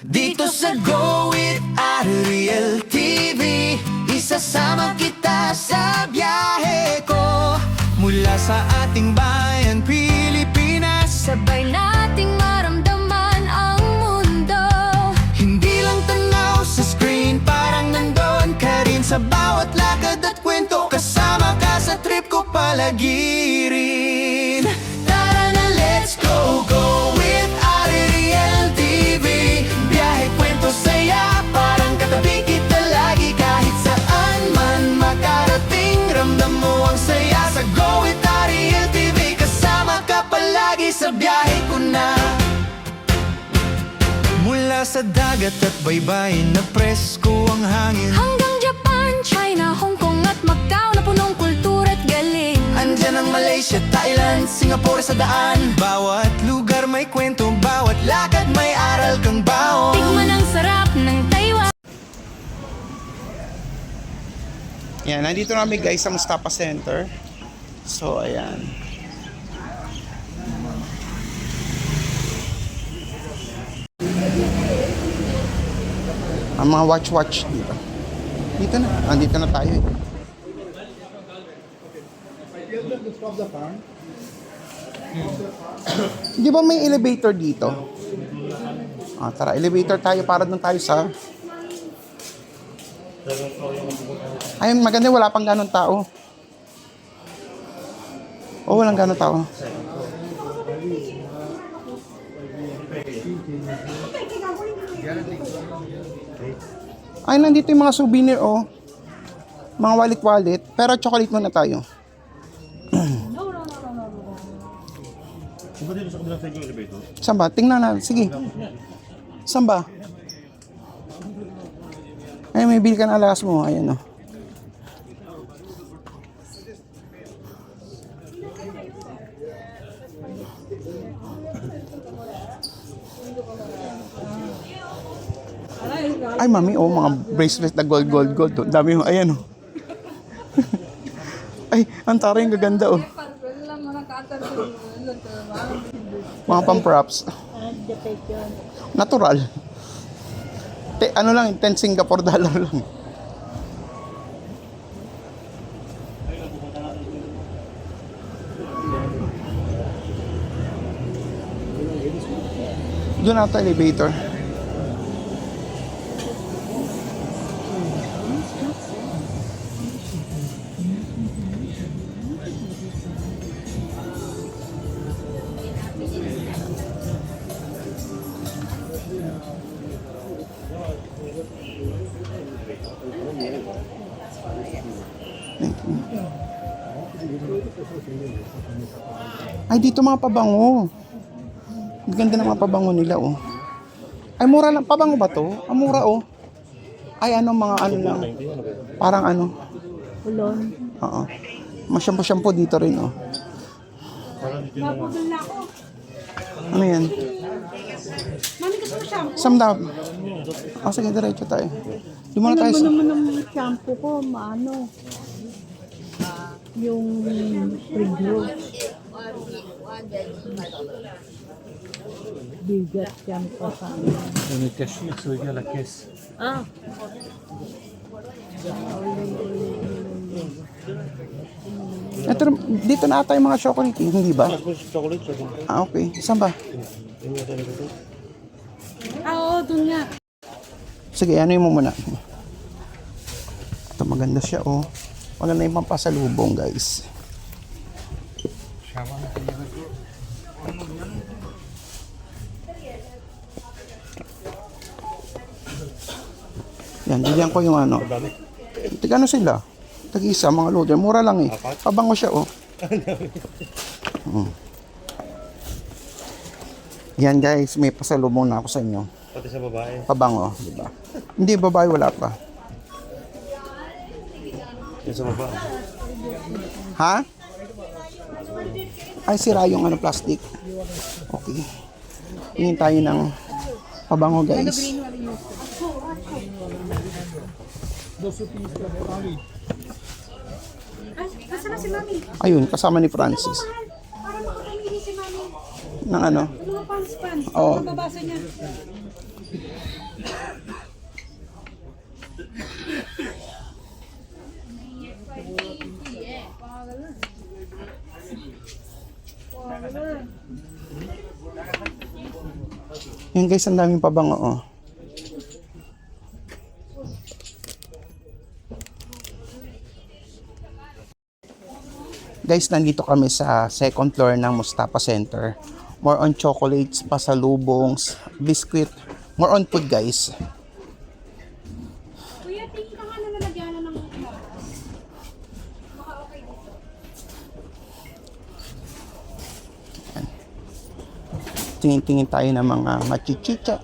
Dito sa Go With Ariel TV, isasama kita sa biyahe ko. Mula sa ating bayan, Pilipinas, sabay nating maramdaman ang mundo. hindi lang tanaw sa screen, parang nandun ka rin sa bawat lakad at kwento. Kasama ka sa trip ko palagi rin. Tara na, let's go, Go With Ariel TV. Biyahe, kwento, saya, parang katabi kita lagi. Kahit saan man makarating, ramdam mo ang saya sa Go With Ariel TV. Kasama ka palagi sa biyahe ko na. Mula sa dagat at baybayin na presko ang hangin, Hanggang Japan, China, Hong Kong at Macau na punong kultura at galing. andyan ang Malaysia, Thailand, Singapore sa daan. Bawat lugar may kwento, bawat lakad may aral kang baon. Tikman ang sarap ng Taiwan. Yan, nandito na kami guys sa Mustafa Center. So, ayan. Ang mga watch dito. Dito na. Andito na tayo eh. Di ba may elevator dito? Tara, elevator tayo para doon tayo sa... Ayun, maganda, wala pang ganun tao. Walang ganun tao. Ay, nandito yung mga souvenir, oh. Mga wallet-wallet. Pero chocolate muna tayo. Saan ba? Tingnan natin. Sige. Saan ba? Ay, may bill ka na alas mo. Ayan, oh. Ay, mami, oh, mga bracelet na gold. Oh. Dami mo, ayan, oh. Ay, ang taray, ang gaganda, oh. Mga pang-props. Natural. Ano lang, 10 Singapore dollar lang. Doon ata elevator. Ay, dito mga pabango. Ang ganda ng mga pabango nila, oh. Ay, mura lang. Pabango ba to? Ang mura, oh. Ay, ano, mga ano lang. Parang ano. Ulon. Oo. Masyampo-syampo dito rin, oh. Napudol na ako. Ano yan? Mami, gusto mo shampoo? Samdam. Oh, sige, diretso tayo. Di muna tayo Ano sa... naman ang shampoo ko, maano? Yung pre-grow. Bigat yan pa sa amin. On est caché, ça veut dire la caisse. Ah. Ito, dito na ata yung mga chocolate, eh. Hindi ba? Ah, okay. Saan ba? Oo, dun nga. Sige, ano yung mo muna. Ito, maganda siya, oh. Maganda yung pampasalubong, guys. Yan, bigyan ko yung ano. Tigano sila? Tag-isa, mga loader. Mura lang eh. Pabango siya, oh. Yan, guys. May pasalubong na ako sa inyo. Pati sa babae. Pabango, di ba? Hindi, babae, wala pa. Yung sa babae. Ha? Ay, sira yung ano, plastic. Okay. Tingin tayo ng pabango, guys. Nasaan na si Mami? Ayun, kasama ni Francis. Para makapamili si Mami. Ng ano? Mga pants. Oo. Mababasa niya. Ayun guys, ang daming pabango oh. Guys, nandito kami sa second floor ng Mustafa Center. More on chocolates, pasalubongs, biscuit. More on food guys. Kuya, tingin ka nga na nalagyan ng Tingin-tingin tayo ng mga machichicha.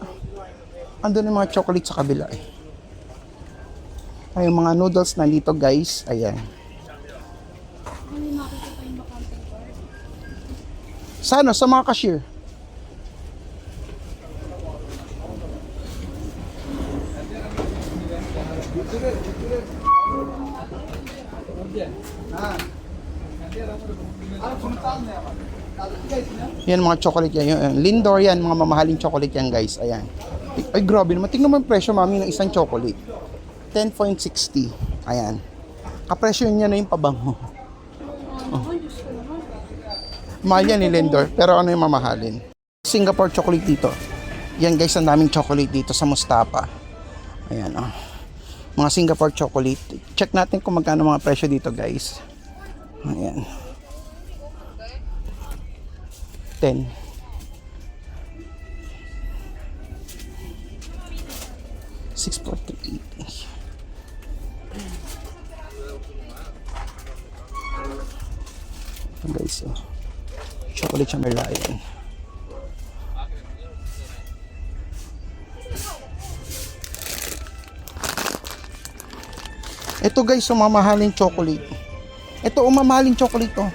Andun yung mga chocolate sa kabila eh. Ay, yung mga noodles nandito guys. Ayan. Sa ano? Sa mga cashier. Yan mga chocolate yan. Yung Lindor yan. Mga mamahaling chocolate yan guys. Ayan. Ay grabe naman. Tingnan mo yung presyo mami ng isang chocolate. 10.60. Ayan. Kapresyo niya na yung pabango. Oh. Mahal yan ni Lindor. Pero ano yung mamahalin? Singapore chocolate dito. Yan guys, ang daming chocolate dito sa Mustafa. Ayan oh. Mga Singapore chocolate. Check natin kung magkano mga presyo dito guys. Ayan. 10. $6.80. Guys, oh. Chocolate Chamberlain. Ito guys, umamahaling chocolate. Ito, umamahaling chocolate to.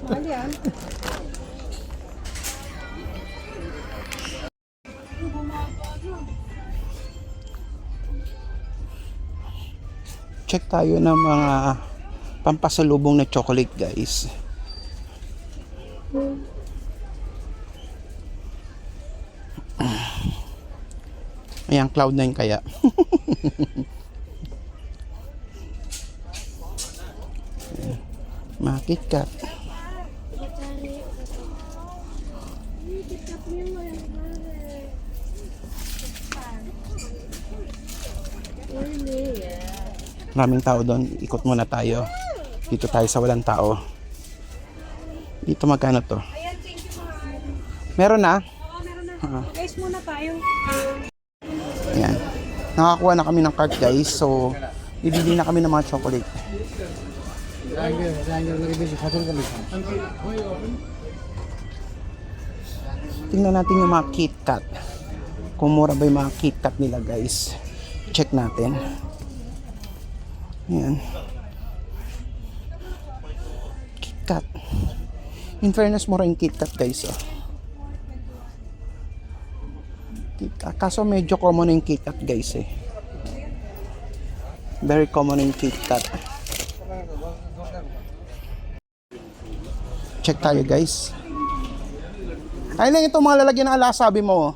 mahal yan. Check tayo ng mga pampasalubong na chocolate guys. Ayan, Cloud9 kaya. Mga KitKat. Maraming tao doon. Ikot muna tayo. Dito tayo sa walang tao. Dito magkano to? Meron na? Guys, muna tayo. Ayan. Nakakuha na kami ng cart guys. So, bibili na kami ng mga chocolate. Tingnan natin yung mga KitKat. Kung mura ba yung mga KitKat nila guys. Check natin. Ayan. KitKat. In fairness, mura yung KitKat guys. Oh. KitKat. Kaso medyo common yung KitKat guys eh. Very common yung KitKat. Check tayo guys. Ay lang itong mga lalagyan ng ala sabi mo.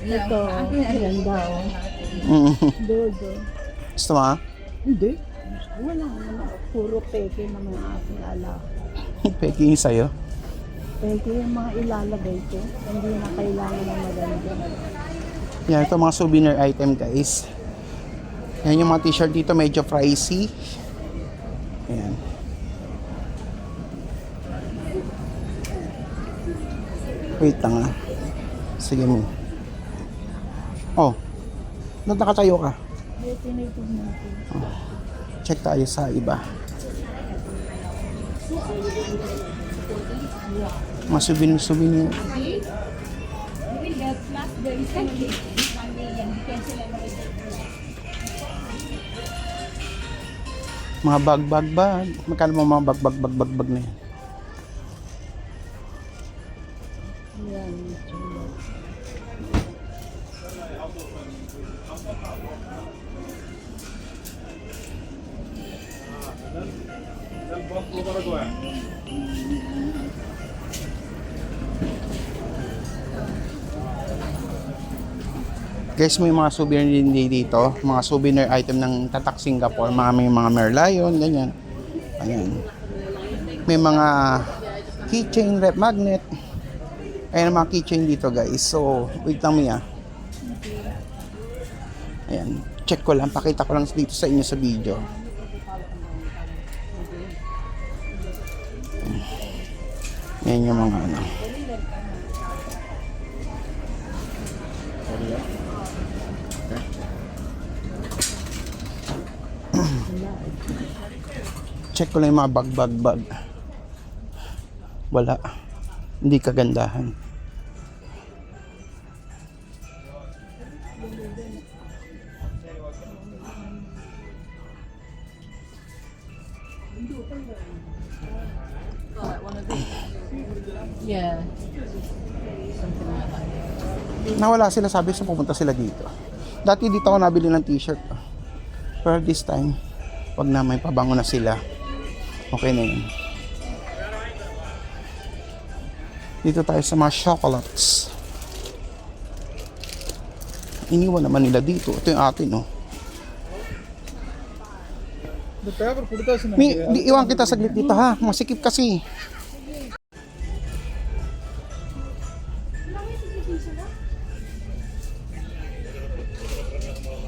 Ito, ganda oh. Dodo. Gusto mo ha? Hindi. Wala naman. Puro peke naman ang aking ala. Peking sa'yo. Peke yung mga ilalagay ko. Hindi na kailangan ng maganda. Yan, ito mga souvenir item guys. Yan yung mga t-shirt dito, medyo pricey. Ayan. Wait lang ah. Sige mo. Oh. Ba't nakatayo ka? Check tayo sa iba. Mga souvenir. Mga bag. Magkano mo mga bag na yan? Guys, may mga souvenir din dito. Mga souvenir item ng Tatak Singapore. May mga Merlion, ganyan. Ayan. May mga keychain, rep magnet. Ayan ang mga keychain dito guys. So, wait lang Mia. Ayan. Check ko lang. Pakita ko lang dito sa inyo sa video. Ayan yung mga ano. Check ko lang yung mga bag. Wala. Hindi kagandahan. Yeah. Nawala sila, sabi so pumunta sila dito. Dati dito ako nabili ng t-shirt. Pero this time, wag na, may pabango na sila. Okay na yun. Dito tayo sa mga chocolates. Iniwan naman nila dito. Ito yung atin, oh. Iwan kita saglit dito ha. Masikip kasi.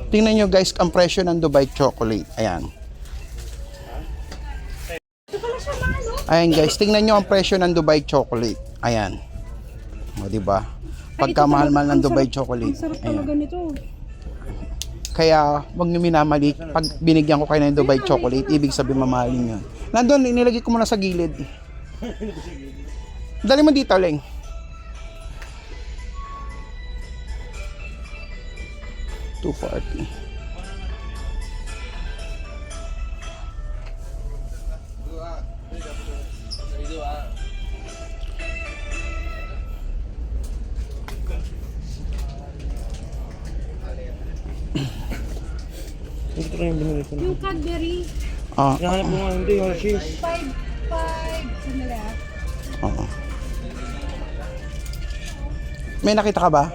Tingnan nyo guys ang presyo ng Dubai chocolate. Ayan. Ayan guys, tingnan nyo ang presyo ng Dubai chocolate. Ayan. O diba? Pagkamahal-mahal ng Dubai chocolate. Sarap talaga nito. Kaya wag nyo minamali. Pag binigyan ko kayo ng Dubai chocolate, ibig sabihin mamahalin yun. Nandun, inilagay ko muna sa gilid. Dali mo dito, Leng. $240. Ito rin yung binili ko. Yung Cadbury, Hinahanap mo nga, hindi, Hershey's. 5. Sandali ah. Oo. May nakita ka ba?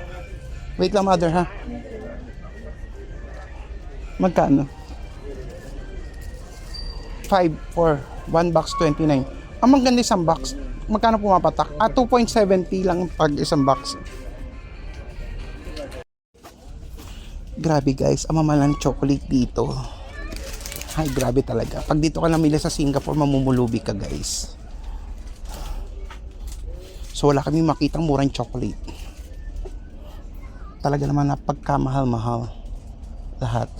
Wait lang, mother, ha? Magkano? 5 for 1 box 29. Ang maganda isang box. Magkano pumapatak? 2.70 lang pag isang box. Grabe guys, ang mamahal ng chocolate dito. Ay, grabe talaga. Pag dito ka namili sa Singapore, mamumulubi ka guys. So wala kami makitang murang chocolate. Talaga naman na pagkamahal-mahal lahat.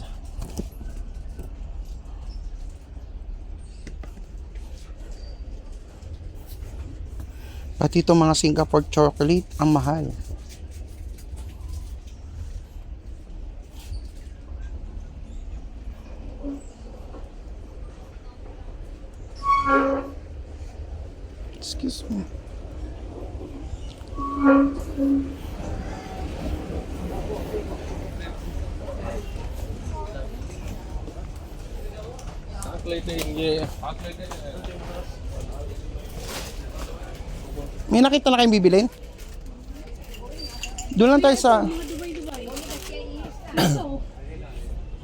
Pati itong mga Singapore chocolate, ang mahal. Excuse me. May nakita na kayong bibilin? Doon lang tayo sa...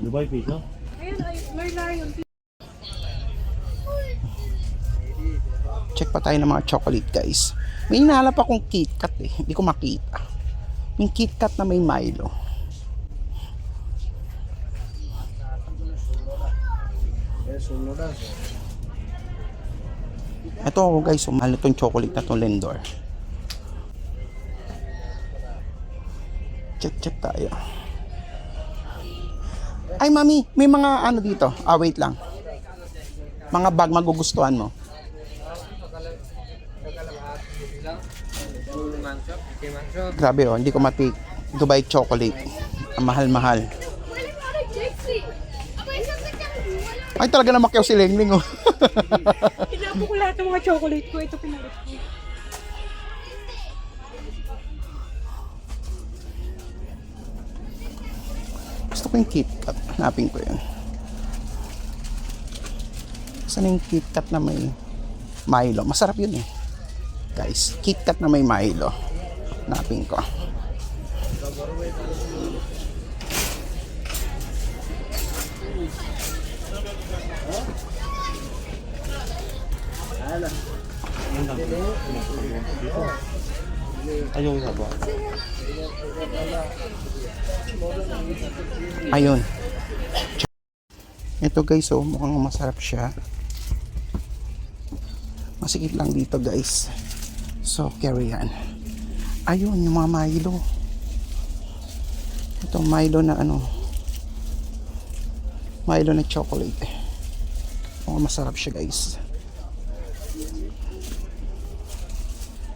Dubai pizza? Check pa tayo ng mga chocolate guys. May hinahanap akong KitKat eh. Hindi ko makita. Yung KitKat na may Milo. Ito ako guys, mahal itong chocolate na itong Lindor. Check tayo. Ay mami, may mga ano dito. Wait lang. Mga bag magugustuhan mo. Grabe oh, hindi ko matik. Dubai chocolate. Ang mahal-mahal. Ay talaga na makyaw si Lengling oh. Inapo ko lahat ng mga chocolate ko. Ito pinalit ko. Gusto ko yung KitKat. Hanapin ko yun. Saan yung KitKat na may Milo? Masarap yun eh. Guys, KitKat na may Milo. Hanapin ko. Ayaw nga ba? Ayun. Ito guys, oh, mukhang masarap siya. Masikip lang dito guys. So, carry yan. Ayun, yung mga Milo. Ito, Milo na ano. Milo na chocolate. Mukhang masarap siya guys.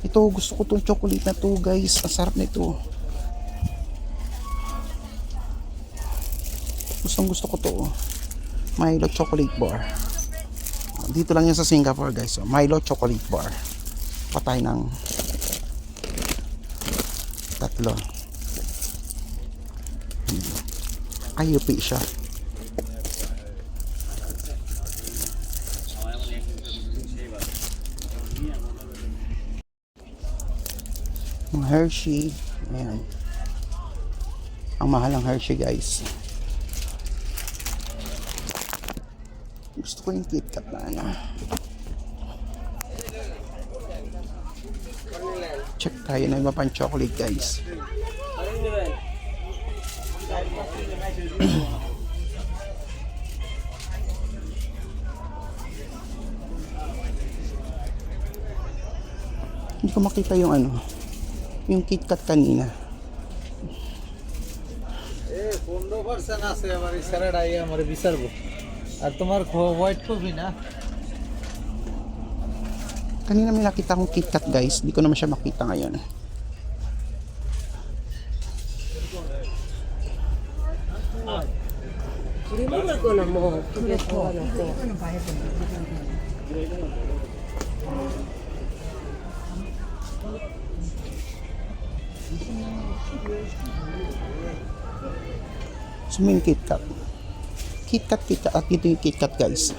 Ito, gusto ko tong chocolate na to guys. Ang sarap nito. Gusto ko to. Milo chocolate bar. Dito lang yan sa Singapore guys. So, Milo chocolate bar. Patay ng 3. Ay, yupi siya. Mga Hershey. Ayan. Ang mahal ng Hershey guys. Gusto ko yung KitKat na ano. Check tayo na iba pang chocolate guys. Hindi ko makita yung ano. Yung KitKat kanina. পনেরো পার্সেন্ট আছে আমার এই স্যালাড আইয়ে আমার বিচারবো আর তোমার white coffee না Kanina may nakita akong KitKat guys. Hindi ko naman siya makita ngayon. So may KitKat. KitKat. At dito yung KitKat guys.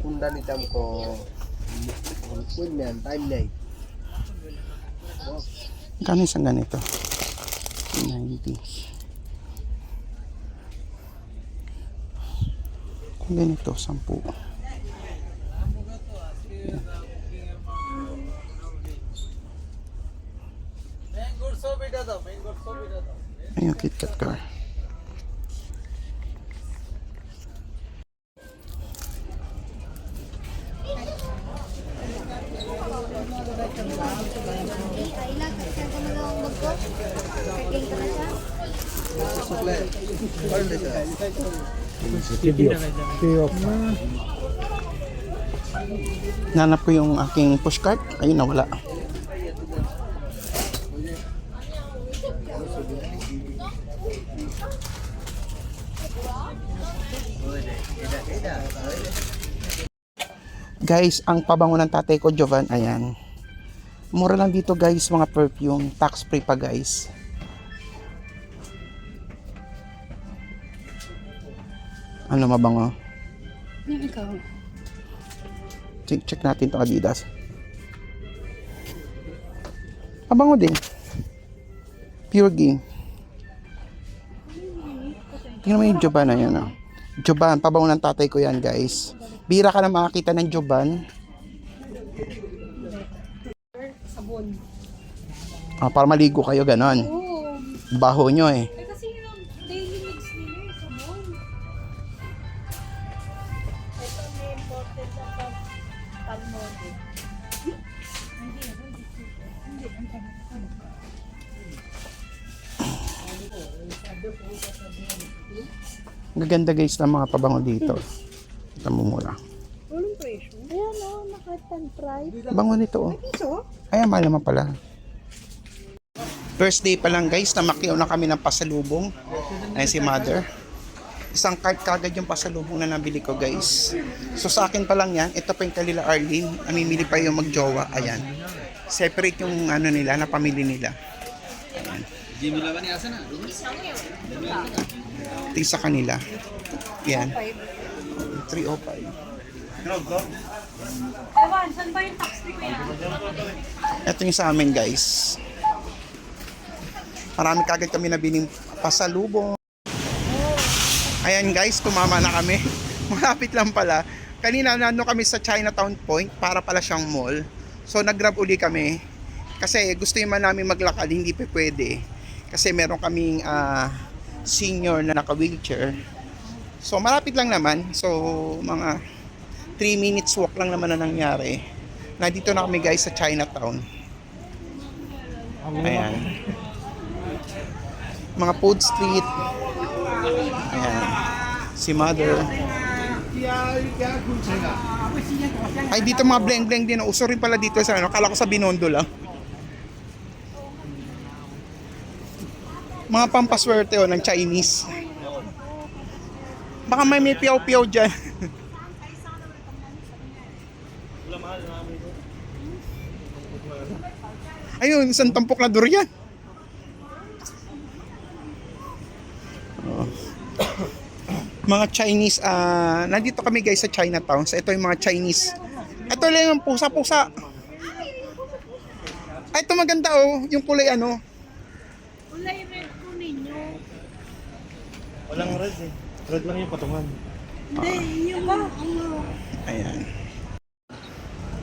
কোনটা নিতাম কো কোন ম্যান টাইম নাই Magkano isang ganito? 90. Kung ganito, 10. ম্যাঙ্গোর ছবিটা দাও ম্যাঙ্গোর ছবিটা দাও Ayun, KitKat car. Nanap ko yung aking pushcart. Ayun, nawala. Guys, ang pabango ng tatay ko, Jovan, ayan. Mura lang dito guys, mga perfume. Tax free pa guys. Ano mabango? Yung ikaw. Check natin to Adidas. Mabango din. Pure Game. Tingnan mo yung Jovan na yan. Oh. Jovan, pabango ng tatay ko yan guys. Bira ka na makakita ng Jovan. Sabon. Ah, para maligo kayo, ganon. Oo. Baho nyo eh. Kasi yung daily mix nila yung sabon. Ito may important sa pag-model. Gaganda guys ng mga pabango dito. Ito mo mura. Walang presyo. Ayan o, nakatan price. Bango nito oh. Piso? Ay, mahal naman pala. First day pa lang guys, namakiyaw na kami ng pasalubong. Ayan si mother. Isang cart kagad yung pasalubong na nabili ko guys. So sa akin pa lang yan, ito pa yung kalila Arlene. Namimili pa yung magjowa. Ayan. Separate yung ano nila, na pamili nila. Ayan. Ito sa kanila. Yan. 305. Ewan, saan ba yung tax free ko yan? Ito yung sa amin guys. Marami kagad kami nabiling pasalubong. Ayan guys, tumama na kami. Malapit lang pala. Kanina nando kami sa Chinatown Point para pala siyang mall. So nag-grab uli kami. Kasi gusto naman namin maglakad, hindi pa pwede. Kasi meron kaming senior na naka-wheelchair. So malapit lang naman. So mga 3 minutes walk lang naman na nangyari. Nandito na kami guys sa Chinatown. Ayan. Mga food street. Ayan. Si Mother. Ay dito mga bleng-bleng din. Uso rin pala dito sa ano. Kala ko sa Binondo lang. Mga pampaswerte ng Chinese. Baka may piyaw-piyaw dyan. Ayun, isang tampok na durian. Mga Chinese, nandito kami guys sa Chinatown. So ito yung mga Chinese. Ito lang yung pusa-pusa. Ay, ito maganda oh, yung kulay ano. Kulay red po ninyo. Walang red eh. Red lang yung patungan. Hindi, yung ba? Ayan.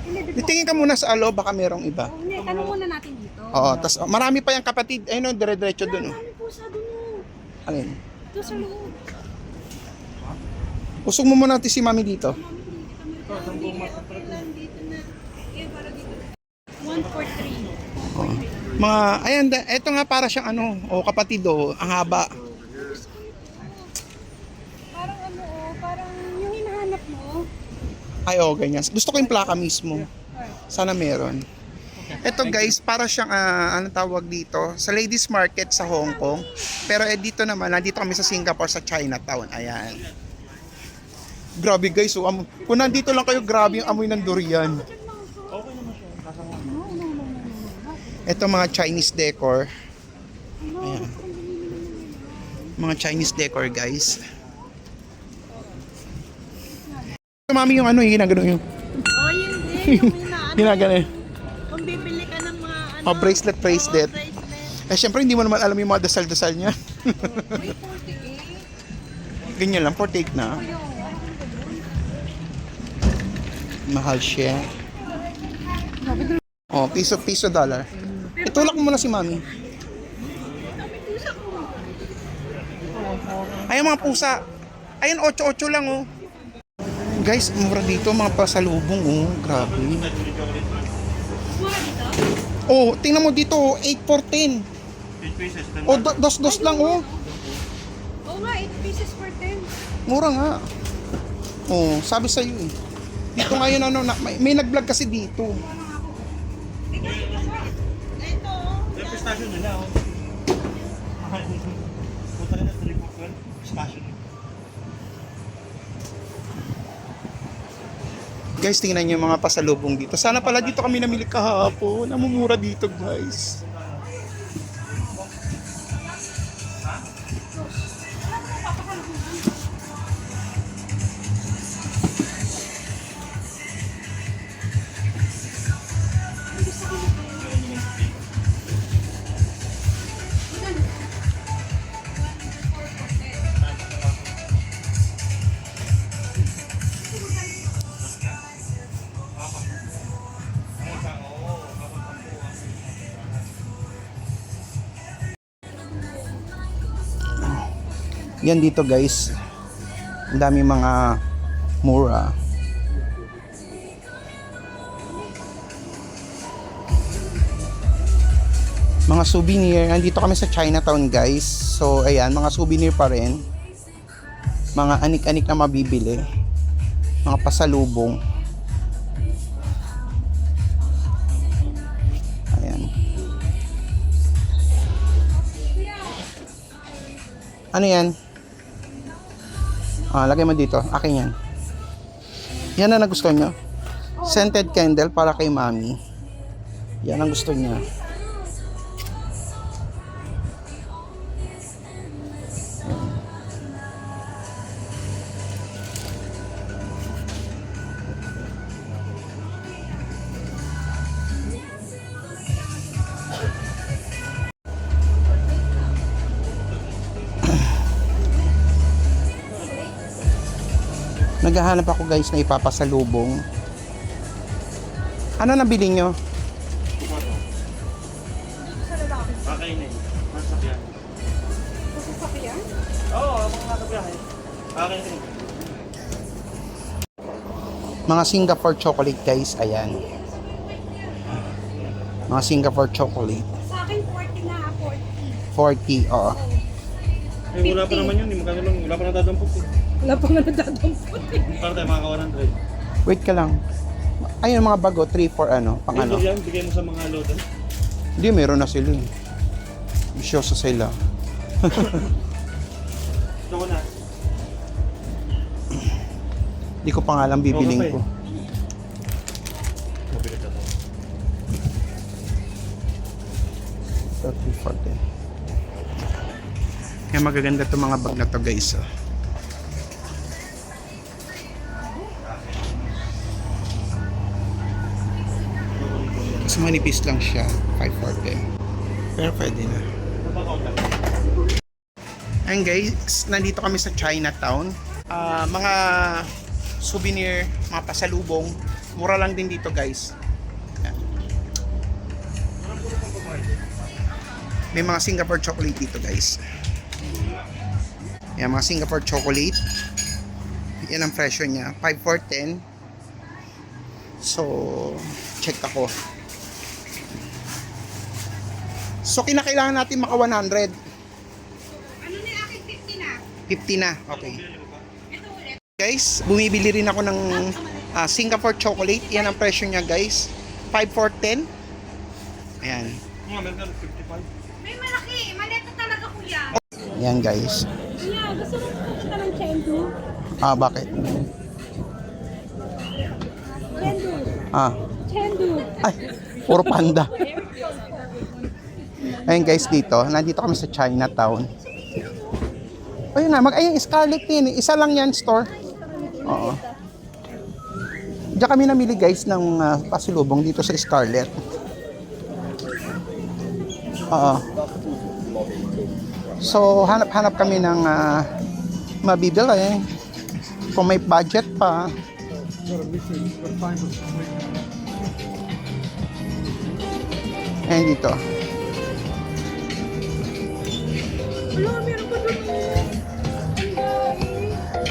Titingin ka muna sa alo, baka merong iba. Hindi, tanong muna natin dito. Oo, tas marami pa yung kapatid. Ayun, dire-diretso dun. Oh. Ano po sa doon? Alin? Ito sa loob. Usog mo muna natin si Mami dito. Dito na. Eh, para dito. 143. Oh. Mga, ayan, eto nga para siyang ano, kapatid ang haba. Parang ano parang yung hinahanap mo. Ay, ganyan. Gusto ko yung plaka mismo. Sana meron. Ito guys, para siyang, ano tawag dito, sa ladies market sa Hong Kong. Pero dito naman, nandito kami sa Singapore, sa Chinatown. Ayan. Grabe guys, kung nandito lang kayo, grabe yung amoy ng durian. Ito mga Chinese decor. Ayan. Mga Chinese decor guys. Mami yung ano, yung ginagano yung Oh, yun din. Yung hinahanap. ginagano. Kung bibili ka ng mga ano. Bracelet. bracelet. Syempre hindi mo naman alam yung mga dasal-dasal niya. Uy, 48. Ganyan lang, 48 na. Mahal siya. Oh, piso dollar. Itulak mo muna si Mami. Ayun mga pusa. Ayun, 8-8 lang oh. Guys, mura dito mga pasalubong oh. Grabe. Oh, tingnan mo dito oh, 8 for 10. 8 pieces. Oh, dos lang oh. Oo nga, 8 pieces per 10. Mura nga. Oh, sabi sa iyo eh. Dito ngayon ano, may nag-vlog kasi dito. Ito. Yung pistachio nila oh. Punta nila sa likod ko. Pistachio. Guys, tingnan niyo yung mga pasalubong dito. Sana pala dito kami namili kahapon. Namumura dito, guys. Yan dito guys, ang dami mga mura. Mga souvenir, nandito kami sa Chinatown guys. So ayan, mga souvenir pa rin. Mga anik-anik na mabibili. Mga pasalubong. Ayan. Ano yan? Lagay mo dito. Akin yan. Yan ang nagustuhan nyo. Scented candle para kay Mami. Yan ang gusto niya. Naghahanap ako guys na ipapasalubong. Ano nabili nyo? Kakainin. Masakyan. Sasakyan? Oo, habang nakabiyahe. Kakainin. Mga Singapore chocolate guys, ayan. Mga Singapore chocolate. Sa akin 40 na, 40. 40, oo. Eh, wala pa naman yun. Magkano lang. Wala pa natadampot eh. Wala pa nga nadadampot eh. Para tayo mga 100. Wait ka lang. Ayun mga bago, 3 for ano, pang ano. Yan, bigay mo sa mga loader. Hindi, meron na sila. Bisyoso sila. Ito ko na. Hindi ko pa nga lang bibiling Okay. ko. Mabigat ako. 30, 40. Kaya magaganda itong mga bag na to guys. Oh. Kasi manipis lang siya. 540. Pero pwede na. Ayun guys, nandito kami sa Chinatown. Mga souvenir, mga pasalubong. Mura lang din dito guys. Ayan. May mga Singapore chocolate dito guys. Yan, mga Singapore chocolate. Yan ang presyo niya. 5 for 10. So, check ako. So, kinakailangan natin maka 100. Ano na akin 50 na? 50 na, okay. Guys, bumibili rin ako ng Singapore chocolate. Yan ang presyo niya guys. 5 for 10. Ayan. Mga meron 55. May malaki, maleta talaga kuya. Ayan guys. Kuya, gusto mo kita ng chendo? Bakit? Chendo. Chendo. Ay, puro panda. Ayun guys, dito. Nandito kami sa Chinatown. Ayun na, ayun, Scarlett din. Isa lang yan, store. Oo. Diyan kami namili guys ng pasilubong dito sa Scarlett. Oo. So, hanap-hanap kami ng mabibili. Kung may budget pa. Ayan dito. Wala, meron pa doon.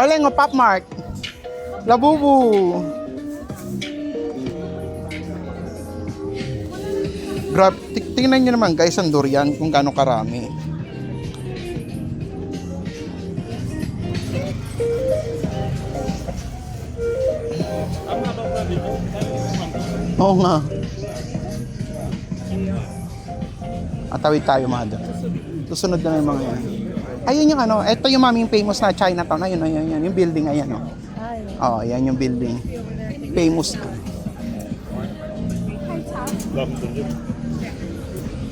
Alay nga, Pop Mart. Labubu. Grab, tingnan nyo naman guys ang durian kung gaano karami. Oo nga. Atawid tayo mga doon. Susunod na yung mga yan. Ayun yung ano, ito yung maming famous na Chinatown. Ayun, yung building, ayan o. Oo, yan yung building. Famous.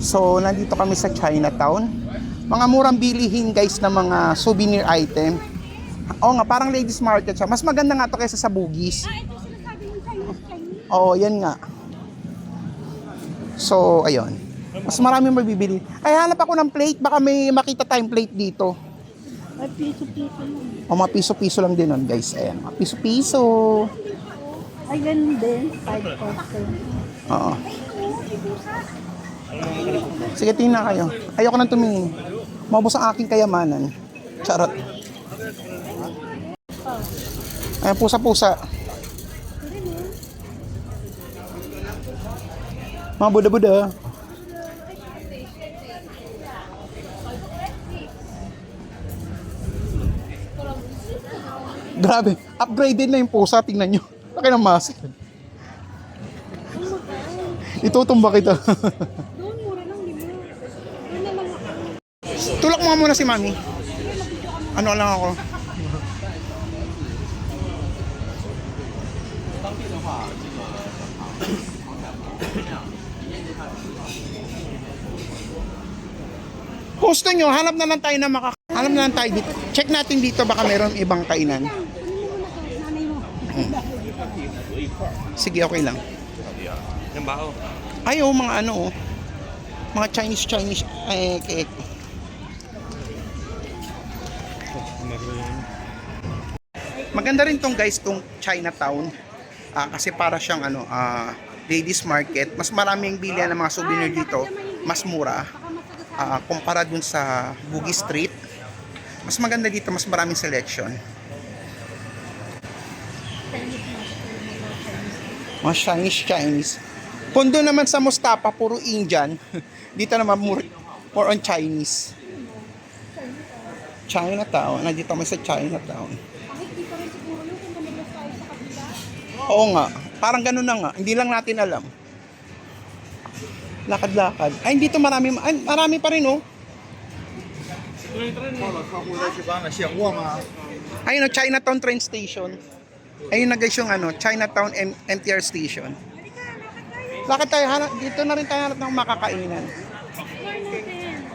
So, nandito kami sa Chinatown. Mga murang bilihin guys na mga souvenir item. Oo nga, parang ladies market siya. Mas maganda nga to kaysa sa Bugis. Ito sinasabi ng Chinese. Oo, yan nga. So, ayun. Mas marami mabibili. Ay, hanap ako ng plate. Baka may makita tayong plate dito. Ay, piso-piso lang. O, mga piso-piso lang din nun, guys. Ayan, mga piso-piso. Ay, ganun din. 5%. Oo. Sige, tingnan kayo. Ayoko nang tumingin. Maubos ang aking kayamanan. Charot. Ayan, pusa-pusa. Mga buda-buda. Grabe, upgraded na yung pusa, tingnan nyo. Laki ng mask. Itutumba kita. Doon, mura lang, di ba? Doon na lang ako. Tulak mo nga muna si Mami. Ano lang ako. Gusto nyo, hanap na lang tayo na hanap na lang tayo dito. Check natin dito, baka mayroon ibang kainan. Sige, okay lang. Yung bao. Ay, oh, mga ano, oh. Mga Chinese, cake. Maganda rin tong guys, tong Chinatown. Kasi para siyang ladies market. Mas maraming bilihan ng mga souvenir dito. Mas mura. Kumpara dun sa Bugis Street. Mas maganda dito, mas maraming selection. Mga Chinese. Kung doon naman sa Mustafa, puro Indian. Dito naman more on Chinese. Chinatown. Nandito kami sa Chinatown. Oo nga. Parang ganun na nga. Hindi lang natin alam. Lakad-lakad. Ay, dito marami pa rin, oh. Ayun, oh, Chinatown train station. Ayun na guys yung Chinatown MTR station. Lakad tayo, dito na rin tayo hanap ng makakainan.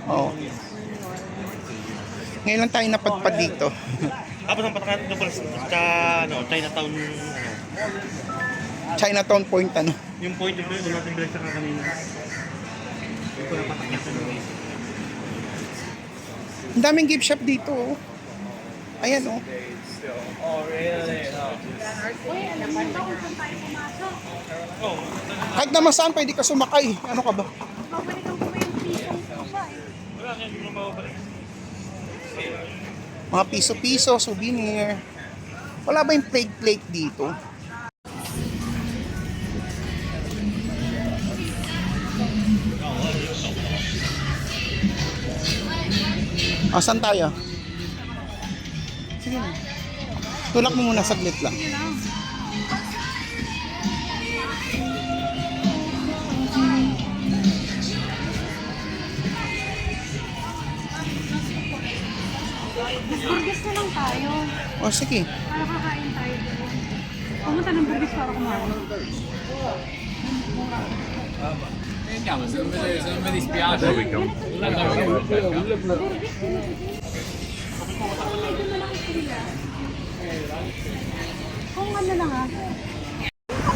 Oo. Ngayon lang tayo napadpad dito. Tapos ang patakan ito pala sa Chinatown, Chinatown Point, yung point yung natin bilang sa kanina. Yung pala patakan ito. Ang daming gift shop dito, oh. Ayan, oh. Kahit naman saan pwede ka sumakay. Ano ka ba? Mga piso-piso, souvenir. Wala ba yung plate dito? Saan tayo? Sige na. Tulak mo muna saglit lang. Burgess na lang tayo. O sige. Para kakain tayo doon. Pumunta ng Burgess para kumain. Kung ano lang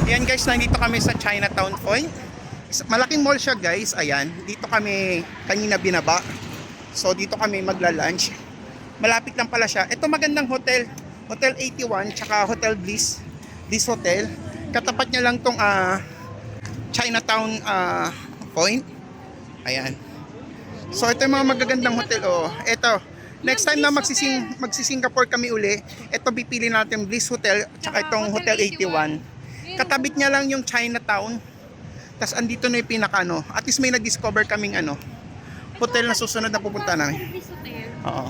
Ayan guys, nandito kami sa Chinatown Point. Malaking mall siya guys. Ayan, dito kami kanina binaba. So dito kami magla-lunch. Malapit lang pala siya. Ito magandang hotel. Hotel 81 tsaka Hotel Bliss. This hotel. Katapat niya lang tong Chinatown Point. Ayan. So ito yung mga magagandang hotel. Oh. Ito. Next time na magsi-Singapore kami uli, ito pipili natin Bliss Hotel tsaka itong Hotel 81. Katabit niya lang yung Chinatown. Tapos andito na yung pinaka At least may nag-discover kaming hotel na susunod na pupunta namin. Oo.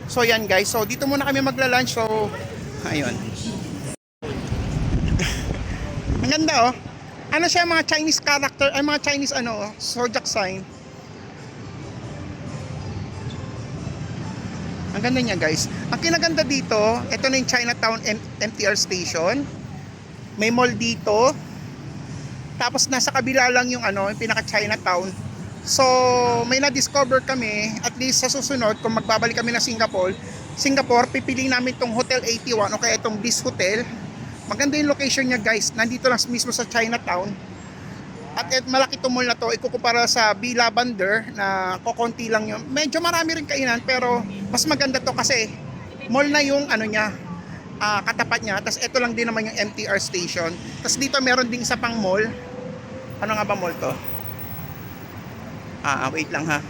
So yan guys. So dito muna kami magla-lunch. So ayun. Ang ganda, oh. Ano siya, mga Chinese character, ay mga Chinese zodiac sign. Ang ganda niya guys. Ang kinaganda dito, ito na yung Chinatown MTR station. May mall dito. Tapos nasa kabila lang yung yung pinaka Chinatown. So may na-discover kami, at least sa susunod kung magbabalik kami na Singapore, pipiliin namin tong Hotel 81 o kaya itong Bliss Hotel. Maganda yung location niya guys. Nandito lang mismo sa Chinatown. At malaki itong mall na to. Ikukumpara sa B. Lavender na kokonti lang yun. Medyo marami rin kainan pero mas maganda to kasi mall na yung niya, katapat niya. Tapos ito lang din naman yung MTR station. Tapos dito meron ding isa pang mall. Ano nga ba mall to? Wait lang ha.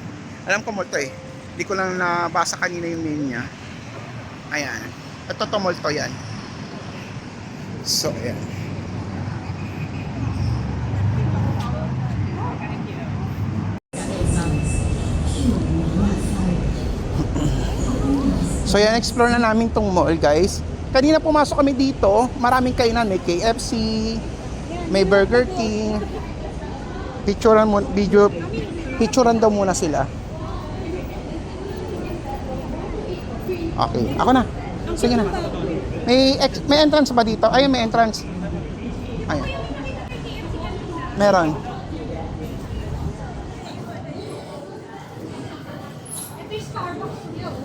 Alam ko mall to eh. Hindi ko lang nabasa kanina yung name niya. Ayan. Ito to mall to yan. So, ayan. So, yan. Explore na namin tong mall, guys. Kanina pumasok kami dito. Maraming kainan. May KFC. May Burger King. Picturean daw muna sila. Okay. Ako na. Sige na. May entrance ba dito? Ayun, may entrance. Ayun. Meron.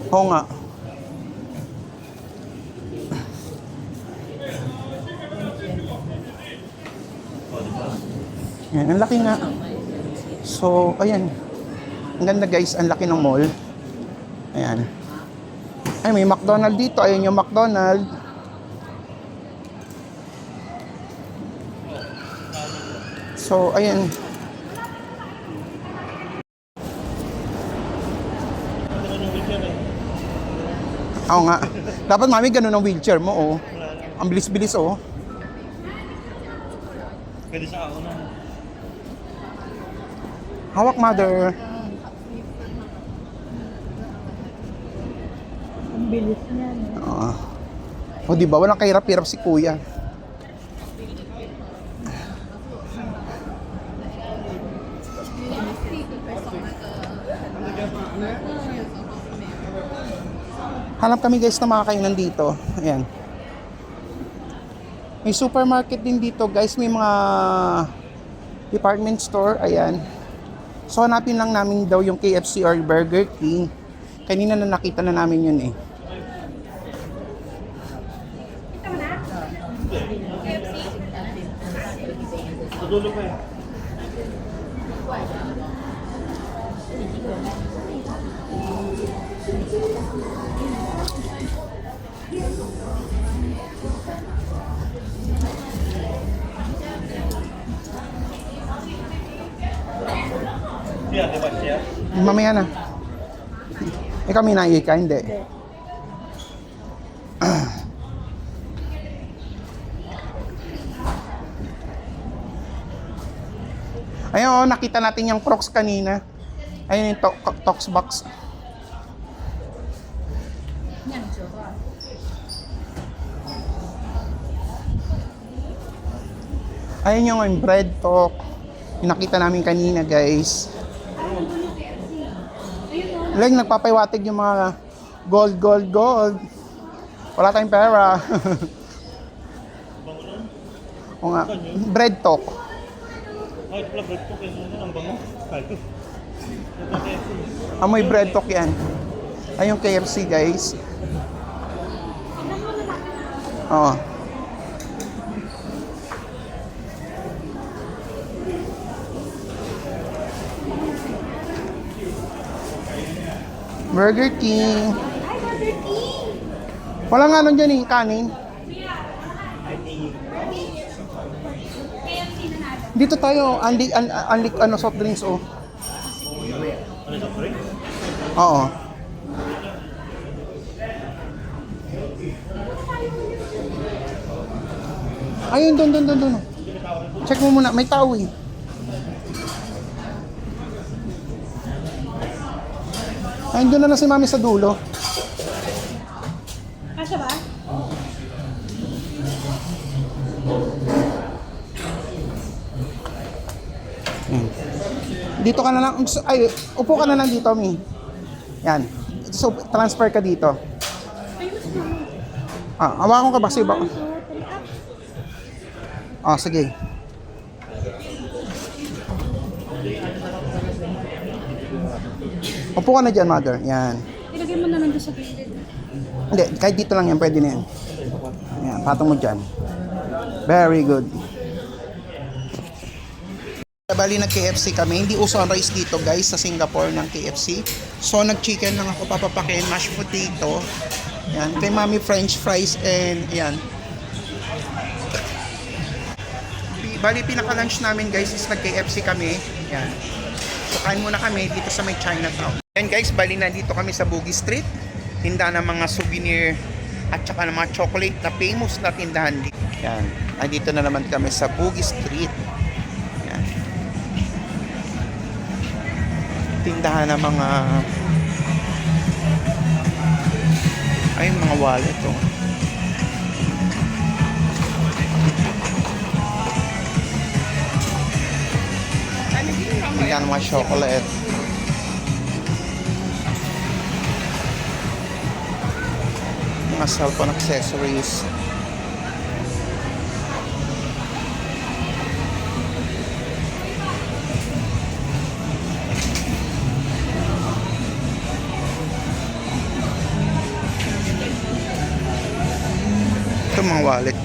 Oo nga. Yan, ang laki nga. So, ayan. Ang ganda guys, ang laki ng mall. Ayan. Ay, may McDonald's dito. Ayun yung McDonald's. So, ayan. Oo nga. Dapat mami ganun ang wheelchair mo, oh. Ang bilis-bilis, oh. Pwede sa ako na. Hawak, mother. Ang bilis niya. No? O, di ba? Walang kahirap-hirap si kuya. Hanap kami guys na mga kainan dito. Ayan. May supermarket din dito guys. May mga department store. Ayan. So hanapin lang namin daw yung KFC or Burger King. Kanina na nakita na namin yun eh. Tudulo pa eh. Siya, di ba siya? Mamaya na. Ikaw may naihi ka? Hindi. Ayun, oh, nakita natin yung Crocs kanina. Ayun yung Tox box. Ayun yung bread talk. Yung nakita namin kanina, guys. Like, nagpapaiwatig yung mga gold. Wala tayong pera. O nga, bread talk. Ay, pala bread po kayo na ang bango. Amoy bread talk yan. Ay, yung KFC, guys. Oo. Burger King. Wala nga nun dyan yung kanin. Dito tayo, ano, soft drinks, oh. Ano sa break? Oo. Ayun, doon. Check mo muna, may tao eh. Ayun, doon na si mami sa dulo. Kasya ba? Dito ka na lang, ay, upo ka na lang dito, Mi. Yan. So, transfer ka dito. Hawakan ka ba? Sige ba? Sige. Upo ka na dyan, mother. Yan. Ilagay mo na lang doon sa gilid. Hindi, kahit dito lang yan, pwede na yan. Yan, patong mo dyan. Very good. Bali nag-KFC kami. Hindi uso ang rice dito guys sa Singapore ng KFC. So nag-chicken lang ako papapakin, mashed potato. Yan, kay mami french fries and yan. Bali pinaka-lunch namin guys is nag-KFC kami. Yan. So kain muna kami dito sa may Chinatown. Yan guys, bali na dito kami sa Bugis Street. Tinda ng mga souvenir at saka ng mga chocolate na famous na tindahan dito. Yan. Nandito na naman kami sa Bugis Street. Yan. Tindahan ng mga mga wallet, oh. Tindahan ng mga chocolate. Mga cellphone accessories. Ito mga wallet.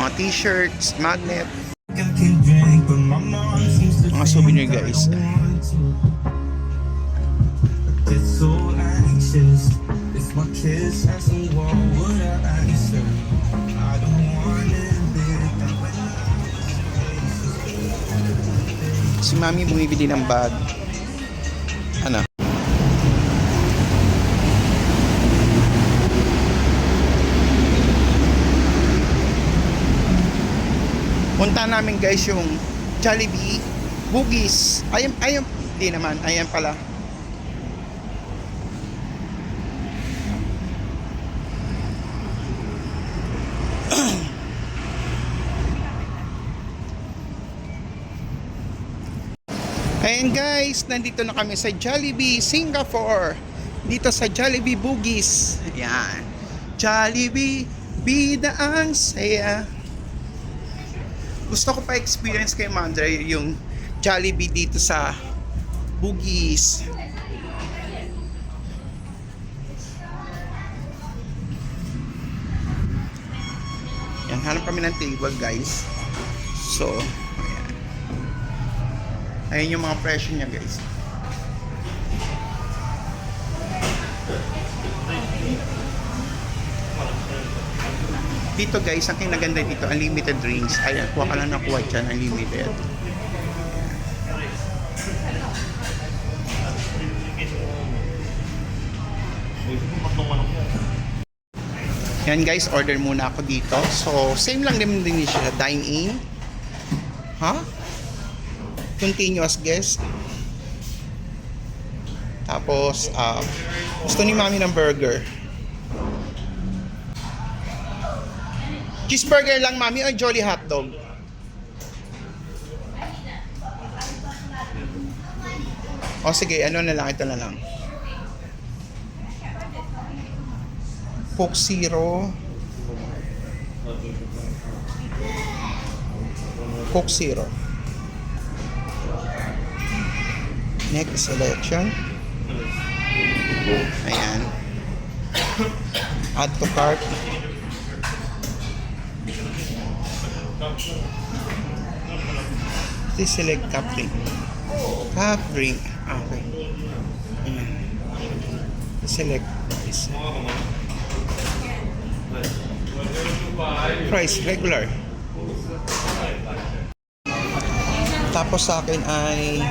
Mga t-shirts, magnet. Mga souvenir guys. So anxious. If my kids ask me what would I answer? I don't want it big. Si Mami bumibili ng bag. Ano? Punta namin guys yung Jollibee Bugis. Ayun, di naman. Ayan pala. Ayan guys, nandito na kami sa Jollibee, Singapore. Dito sa Jollibee Bugis. Ayan. Jollibee, bida ang saya. Gusto ko pa experience kay Mandre yung Jollibee dito sa Bugis. Yan, hanap kami ng table guys. So, ayan yung mga presyo niya guys. Dito guys, ang kinaganda dito, unlimited drinks. Ayan, kuha ka lang ng kuha dyan, unlimited. Yan guys, order muna ako dito. So, same lang din siya, dine-in. Ha? Continuous guest. Tapos gusto ni Mami ng burger. Cheeseburger lang Mami o Jolly hotdog? O sige, ano na lang, ito na lang. Coke Zero. Coke Zero. Next selection. Ayan. Add to cart. Please select cup drink. Cup drink. Okay. Ayan. Select price. Price regular. Tapos sa akin ay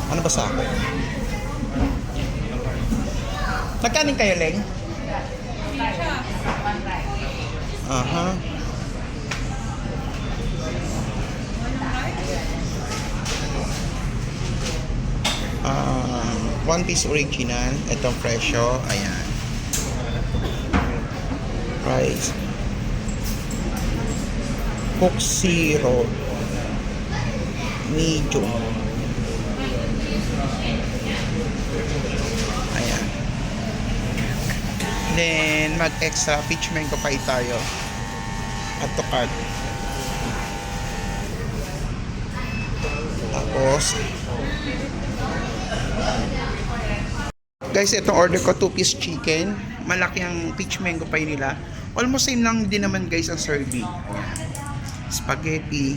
ano ba sa akin? Nagkanin kayo, Leng? Aha. One piece original. Itong presyo. Ayan. Price. Coke Zero. Medium. Ayan. Then, mag-extra peach mango pie tayo. Add to cart. Tapos, guys, itong order ko 2-piece chicken. Malaki ang peach mango pie nila. Almost same lang din naman guys ang serving. Ayan. Spaghetti.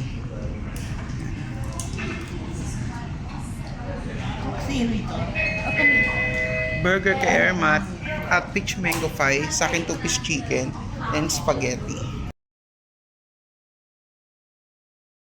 Burger kay Ermat at peach mango pie. Sa akin 2-piece chicken and spaghetti.